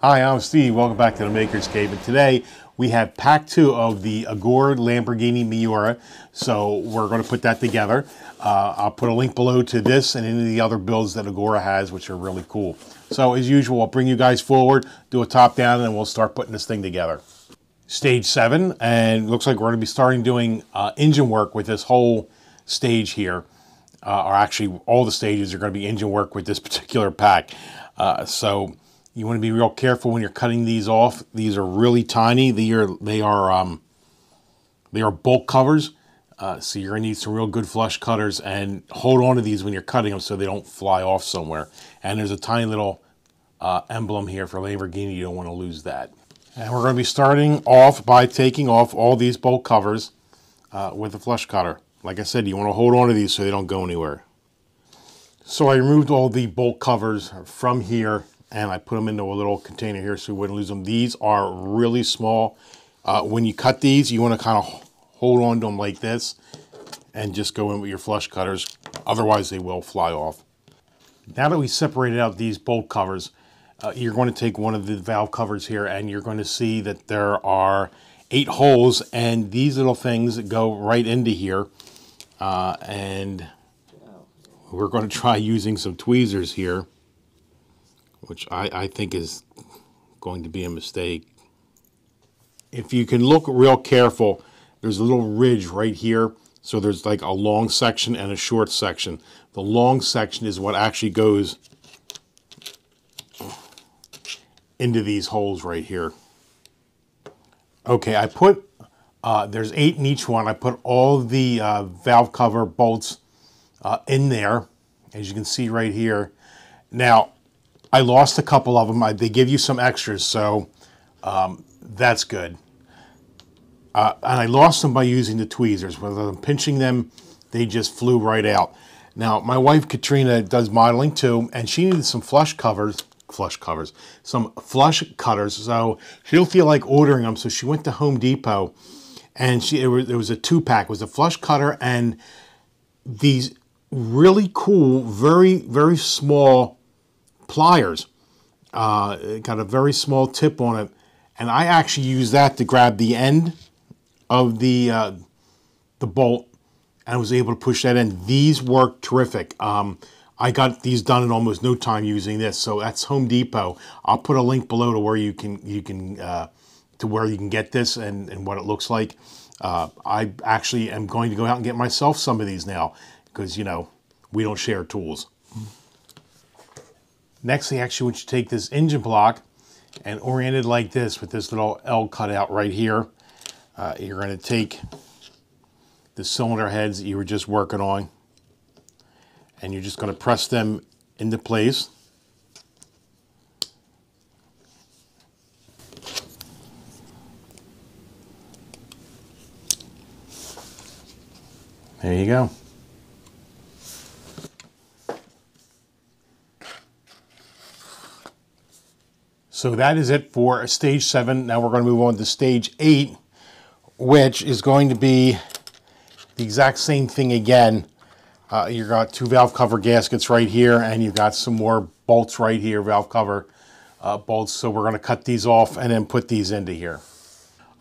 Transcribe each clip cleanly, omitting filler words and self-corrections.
Hi, I'm Steve. Welcome back to the Maker's Cave. And today we have pack 2 of the Agora Lamborghini MIURA. So we're going to put that together. I'll put a link below to this and any of the other builds that Agora has, which are really cool. So as usual, I'll bring you guys forward, do a top down, and we'll start putting this thing together. Stage 7, and looks like we're going to be starting doing engine work with this whole stage here. Or actually, all the stages are going to be engine work with this particular pack. So you want to be real careful when you're cutting these off. These are really tiny. They are bulk covers. So you're going to need some real good flush cutters and hold on to these when you're cutting them so they don't fly off somewhere. And there's a tiny little emblem here for Lamborghini. You don't want to lose that. And we're going to be starting off by taking off all these bulk covers with a flush cutter. Like I said, you want to hold on to these so they don't go anywhere. So I removed all the bulk covers from here and I put them into a little container here so we wouldn't lose them. These are really small. When you cut these, you want to kind of hold on to them like this and just go in with your flush cutters. Otherwise, they will fly off. Now that we separated out these bulk covers, you're going to take one of the valve covers here and you're going to see that there are 8 holes, and these little things go right into here. And we're going to try using some tweezers here, which I think is going to be a mistake. If you can look real careful, there's a little ridge right here. So there's like a long section and a short section. The long section is what actually goes into these holes right here. Okay, I put, there's 8 in each one. I put all the valve cover bolts in there, as you can see right here. Now, I lost a couple of them. They give you some extras, so that's good. And I lost them by using the tweezers. When I'm pinching them, they just flew right out. Now, my wife Katrina does modeling too, and she needed some some flush cutters. So she didn't feel like ordering them, so she went to Home Depot, and there was a 2-pack. It was a flush cutter and these really cool, very, very small pliers. It got a very small tip on it, and I actually used that to grab the end of the bolt, and I was able to push that in. These work terrific. I got these done in almost no time using this. So that's Home Depot. I'll put a link below to where you can get this and what it looks like. I actually am going to go out and get myself some of these now because, you know, we don't share tools. Next, I actually want you to take this engine block and orient it like this with this little L cutout right here. You're going to take the cylinder heads that you were just working on, and you're just going to press them into place. There you go. So that is it for stage 7. Now we're going to move on to stage 8, which is going to be the exact same thing again. You've got 2 valve cover gaskets right here, and you've got some more bolts right here, valve cover bolts. So we're going to cut these off and then put these into here.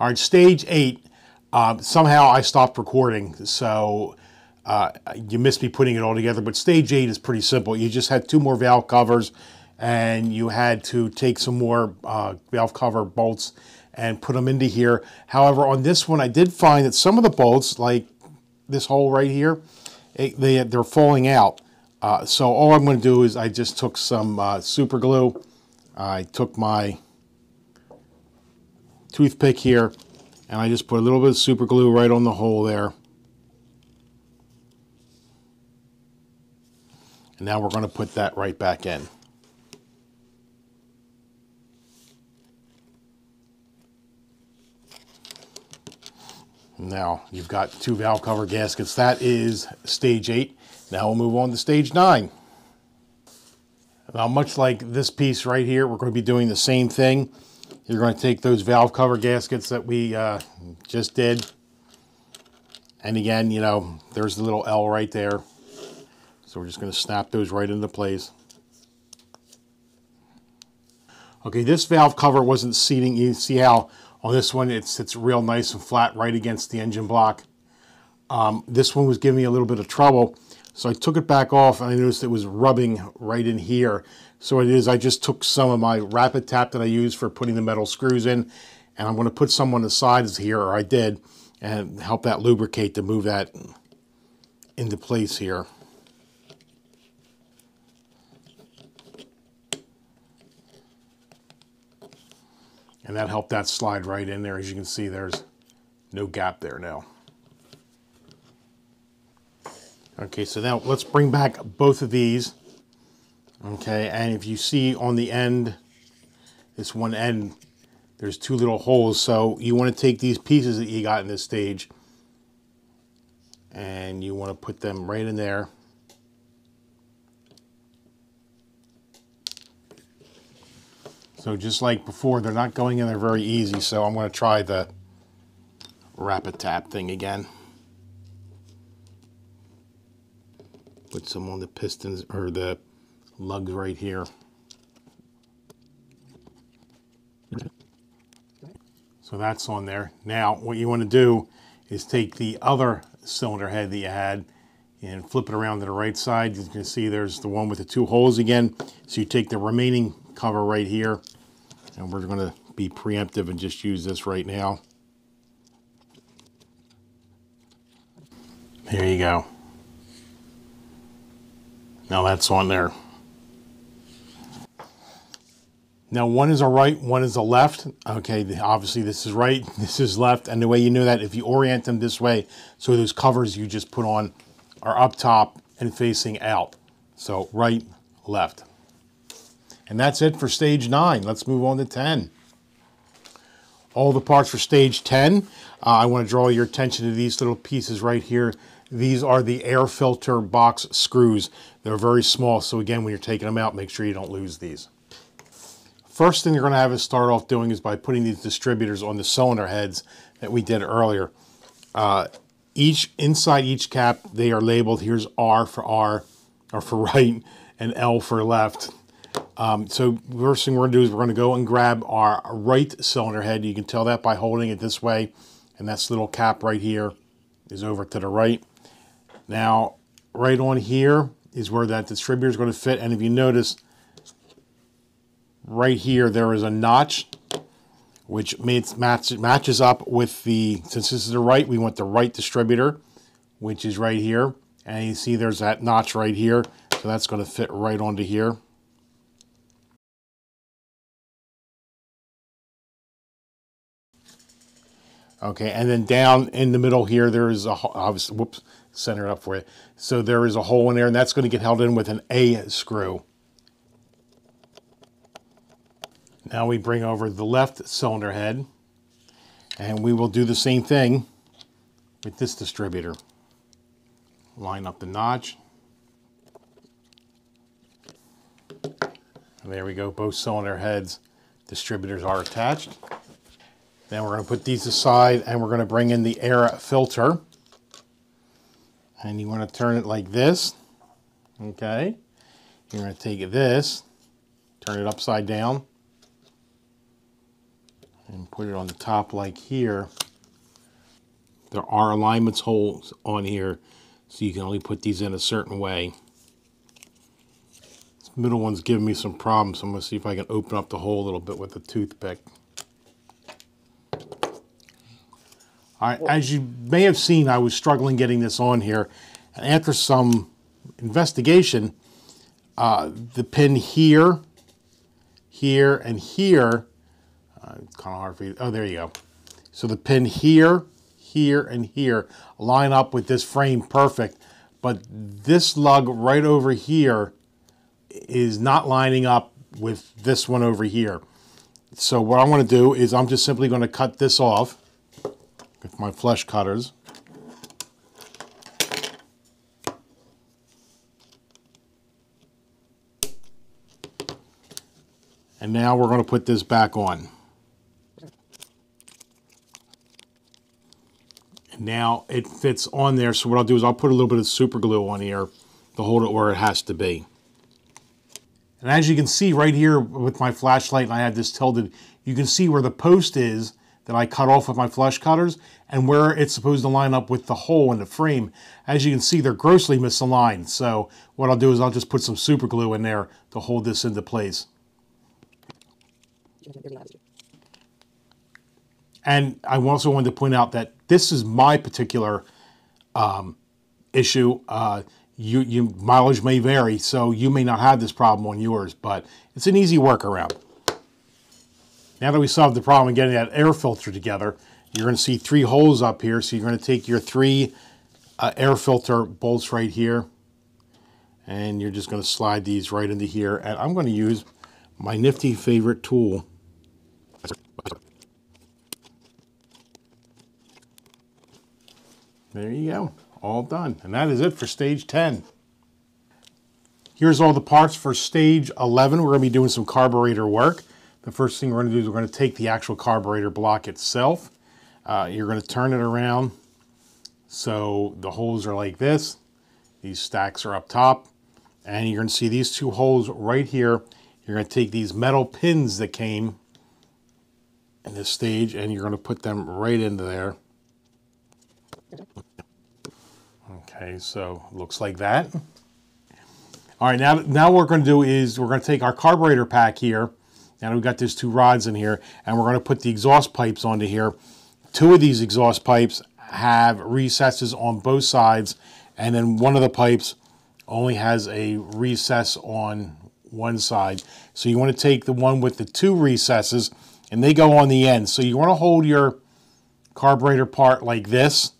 All right, stage 8. Somehow I stopped recording, so you missed me putting it all together. But stage 8 is pretty simple. You just had 2 more valve covers, and you had to take some more valve cover bolts and put them into here. However, on this one, I did find that some of the bolts, like this hole right here, they're falling out. So all I'm going to do is I just took some super glue. I took my toothpick here, and I just put a little bit of super glue right on the hole there. And now we're going to put that right back in. Now you've got 2 valve cover gaskets. That is stage 8. Now we'll move on to stage 9. Now, much like this piece right here, we're going to be doing the same thing. You're going to take those valve cover gaskets that we just did. And again, you know, there's the little L right there. So we're just going to snap those right into place. Okay, this valve cover wasn't seating. You see how on this one it sits real nice and flat right against the engine block. This one was giving me a little bit of trouble, so I took it back off and I noticed it was rubbing right in here. So what it is, I just took some of my rapid tap that I use for putting the metal screws in, and I'm going to put some on the sides here, or I did, and help that lubricate to move that into place here. And that helped that slide right in there. As you can see, there's no gap there now. Okay, so now let's bring back both of these. Okay, and if you see on the end, this one end, there's two little holes. So you want to take these pieces that you got in this stage and you want to put them right in there. So just like before, they're not going in there very easy, so I'm going to try the rapid tap thing again. Put some on the pistons, or the lugs right here. So that's on there. Now what you want to do is take the other cylinder head that you had and flip it around to the right side. You can see there's the one with the two holes again. So you take the remaining cover right here, and we're going to be preemptive and just use this right now. There you go. Now that's on there. Now one is a right, one is a left. Okay, obviously this is right, this is left, and the way you know that, if you orient them this way, so those covers you just put on are up top and facing out. So right, left. And that's it for stage 9. Let's move on to 10. All the parts for stage 10. I want to draw your attention to these little pieces right here. These are the air filter box screws. They're very small, so again, when you're taking them out, make sure you don't lose these. First thing you're going to have to start off doing is by putting these distributors on the cylinder heads that we did earlier. Inside each cap, they are labeled. Here's R for right, and L for left. So the first thing we're going to do is we're going to go and grab our right cylinder head. You can tell that by holding it this way, and this little cap right here is over to the right. Now, right on here is where that distributor is going to fit, and if you notice, right here there is a notch, which matches up with the, since this is the right, we want the right distributor, which is right here, and you see there's that notch right here, so that's going to fit right onto here. Okay, and then down in the middle here, there is a, obviously, whoops, center it up for you. So there is a hole in there, and that's going to get held in with an A screw. Now we bring over the left cylinder head, and we will do the same thing with this distributor. Line up the notch. And there we go, both cylinder heads, distributors are attached. Then we're going to put these aside, and we're going to bring in the air filter. And you want to turn it like this. Okay. You're going to take this, turn it upside down, and put it on the top like here. There are alignment holes on here, so you can only put these in a certain way. This middle one's giving me some problems, so I'm going to see if I can open up the hole a little bit with a toothpick. All right, as you may have seen, I was struggling getting this on here. And after some investigation, the pin here, here, and here, it's kind of hard for you. Oh, there you go. So the pin here, here, and here line up with this frame perfect. But this lug right over here is not lining up with this one over here. So what I'm going to do is I'm just simply going to cut this off with my flesh cutters. And now we're going to put this back on. And now it fits on there, so what I'll do is I'll put a little bit of super glue on here to hold it where it has to be. And as you can see right here with my flashlight, and I have this tilted, you can see where the post is that I cut off with my flush cutters and where it's supposed to line up with the hole in the frame. As you can see, they're grossly misaligned. So what I'll do is I'll just put some super glue in there to hold this into place. And I also wanted to point out that this is my particular issue. Mileage may vary, so you may not have this problem on yours, but it's an easy workaround. Now that we solved the problem of getting that air filter together, you're going to see 3 holes up here. So you're going to take your 3 air filter bolts right here, and you're just going to slide these right into here. And I'm going to use my nifty favorite tool. There you go, all done. And that is it for stage 10. Here's all the parts for stage 11. We're going to be doing some carburetor work. The first thing we're going to do is we're going to take the actual carburetor block itself. You're going to turn it around so the holes are like this. These stacks are up top. And you're going to see these 2 holes right here. You're going to take these metal pins that came in this stage and you're going to put them right into there. Okay, so it looks like that. All right, now what we're going to do is we're going to take our carburetor pack here. Now we've got these 2 rods in here, and we're going to put the exhaust pipes onto here. 2 of these exhaust pipes have recesses on both sides, and then one of the pipes only has a recess on one side. So you want to take the one with the 2 recesses, and they go on the end. So you want to hold your carburetor part like this,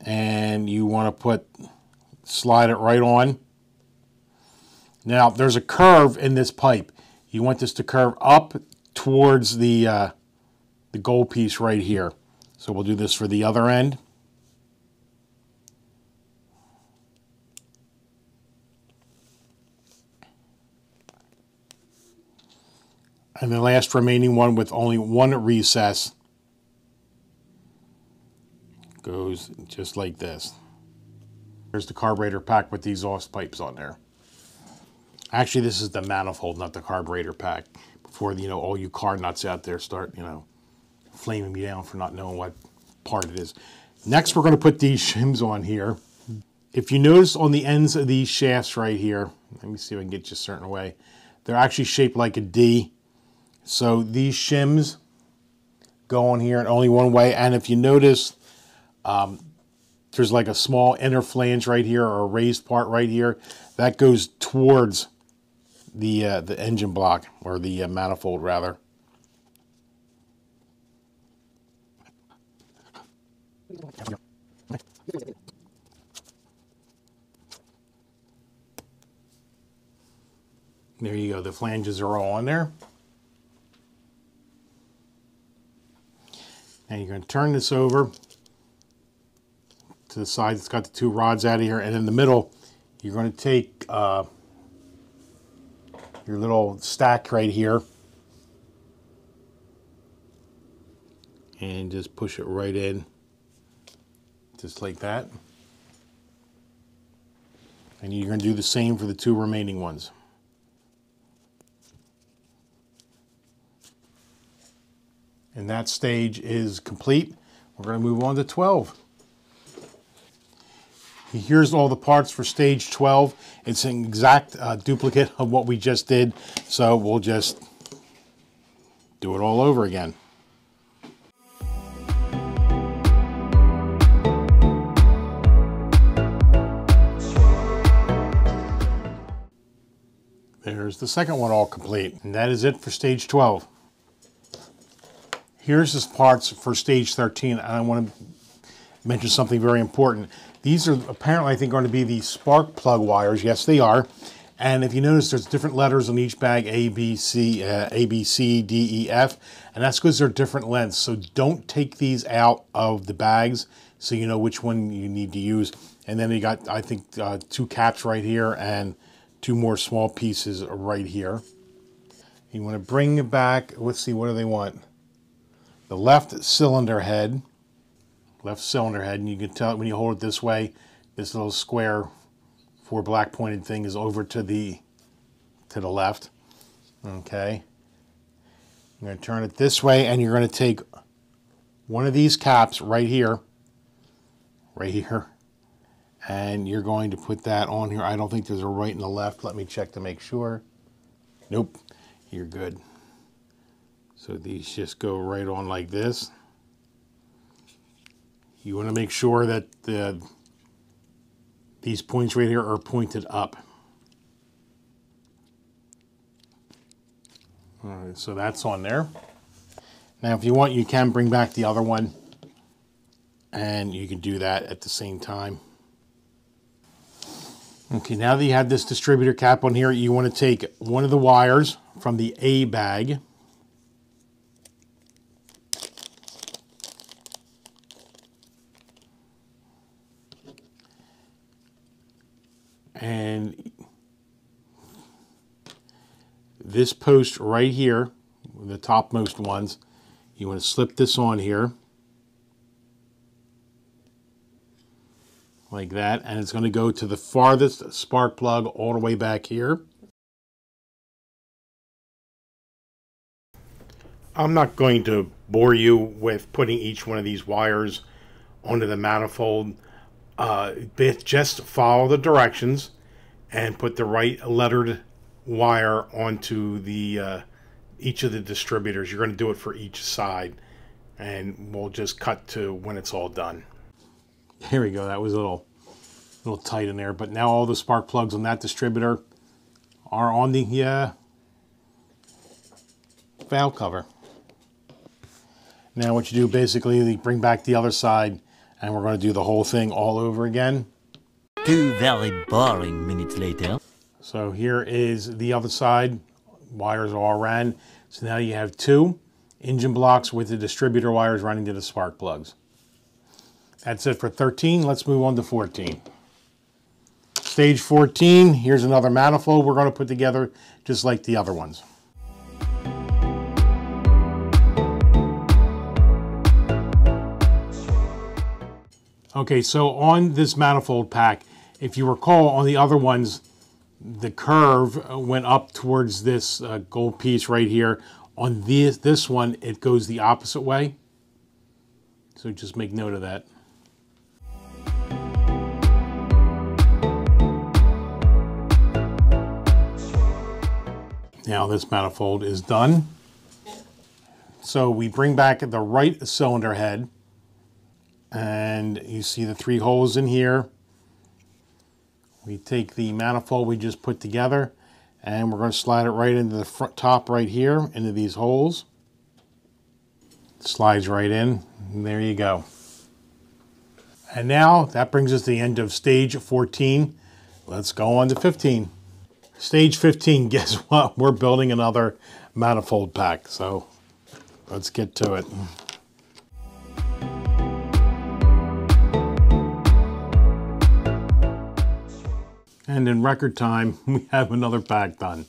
and you want to slide it right on. Now there's a curve in this pipe. You want this to curve up towards the gold piece right here. So we'll do this for the other end. And the last remaining one with only 1 recess goes just like this. There's the carburetor pack with the exhaust pipes on there. Actually, this is the manifold, not the carburetor pack. Before, all you car nuts out there start, flaming me down for not knowing what part it is. Next, we're going to put these shims on here. If you notice on the ends of these shafts right here, let me see if I can get you a certain way. They're actually shaped like a D. So these shims go on here in only one way. And if you notice, there's like a small inner flange right here, or a raised part right here. That goes towards the engine block, or the manifold rather. There you go, the flanges are all on there. And you're going to turn this over to the side. It's got the 2 rods out of here, and in the middle you're going to take your little stack right here and just push it right in, just like that. And you're going to do the same for the 2 remaining ones. And that stage is complete. We're going to move on to 12. Here's all the parts for stage 12. It's an exact duplicate of what we just did, so we'll just do it all over again. There's the second one all complete, and that is it for stage 12. Here's the parts for stage 13, and I want to mention something very important. These are apparently, I think, going to be the spark plug wires. Yes, they are. And if you notice, there's different letters on each bag, A, B, C, D, E, F, and that's because they're different lengths. So don't take these out of the bags so you know which one you need to use. And then you got, I think, 2 caps right here and 2 more small pieces right here. You want to bring it back. Let's see, what do they want? The left cylinder head, and you can tell it when you hold it this way, this little square 4 black pointed thing is over to the to the left. Okay. I'm going to turn it this way, and you're going to take one of these caps right here, and you're going to put that on here. I don't think there's a right and a left. Let me check to make sure. Nope, you're good. So these just go right on like this. You want to make sure that these points right here are pointed up. All right, so that's on there. Now, if you want, you can bring back the other one, and you can do that at the same time. Okay, now that you have this distributor cap on here, you want to take one of the wires from the A bag, and this post right here, the topmost ones, you want to slip this on here like that, and it's going to go to the farthest spark plug all the way back here. I'm not going to bore you with putting each one of these wires onto the manifold. Just follow the directions and put the right lettered wire onto the each of the distributors. You're going to do it for each side, and we'll just cut to when it's all done. Here we go. That was a little tight in there, but now all the spark plugs on that distributor are on the valve cover. Now what you do basically, you bring back the other side, and we're going to do the whole thing all over again. 2 very boring minutes later. So here is the other side. Wires are all ran. So now you have 2 engine blocks with the distributor wires running to the spark plugs. That's it for 13. Let's move on to 14. Stage 14, here's another manifold we're going to put together just like the other ones. Okay, so on this manifold pack, if you recall, on the other ones, the curve went up towards this gold piece right here. On this one, it goes the opposite way. So just make note of that. Now this manifold is done. So we bring back the right cylinder head, and you see the 3 holes in here. We take the manifold we just put together, and we're going to slide it right into the front top right here, into these holes. Slides right in, and there you go. And now that brings us to the end of stage 14. Let's go on to 15. Stage 15, guess what? We're building another manifold pack, so let's get to it. And in record time, we have another pack done.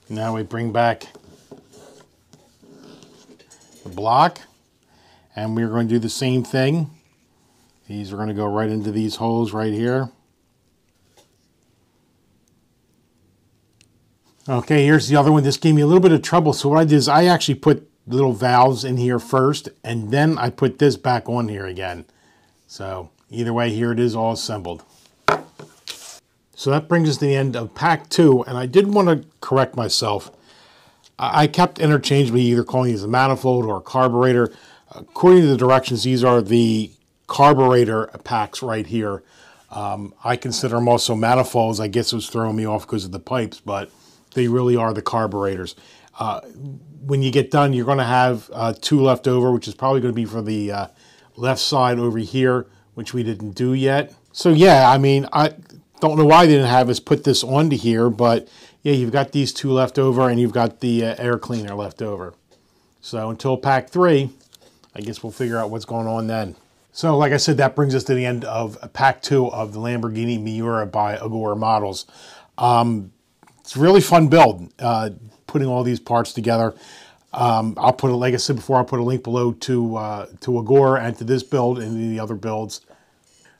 Now we bring back the block, and we're going to do the same thing. These are going to go right into these holes right here. Okay, here's the other one. This gave me a little bit of trouble, so what I did is I actually put little valves in here first, and then I put this back on here again. So either way, here it is all assembled. So that brings us to the end of pack 2, and I did want to correct myself. I kept interchangeably either calling these a manifold or a carburetor. According to the directions, these are the carburetor packs right here. I consider them also manifolds. I guess it was throwing me off because of the pipes, but they really are the carburetors. When you get done, you're going to have 2 left over, which is probably going to be for the left side over here, which we didn't do yet. So yeah, I mean, I don't know why they didn't have us put this onto here, but yeah, you've got these 2 left over, and you've got the air cleaner left over. So until pack 3, I guess we'll figure out what's going on then. So like I said, that brings us to the end of pack 2 of the Lamborghini MIURA by Agora models. It's a really fun build, putting all these parts together. I'll put, like I said before, I'll put a link below to Agora and to this build and the other builds.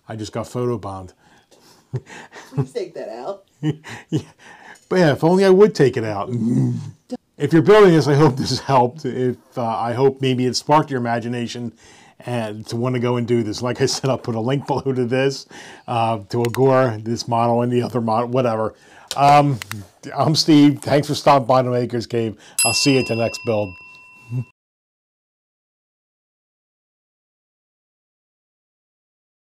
I just got photobombed. Please take that out. Yeah. But yeah, if only I would take it out. If you're building this, I hope this helped. I hope maybe it sparked your imagination and to want to go and do this. Like I said, I'll put a link below to this, to Agora, this model, and the other model, whatever. I'm Steve. Thanks for stopping by the Maker's Cave. I'll see you at the next build.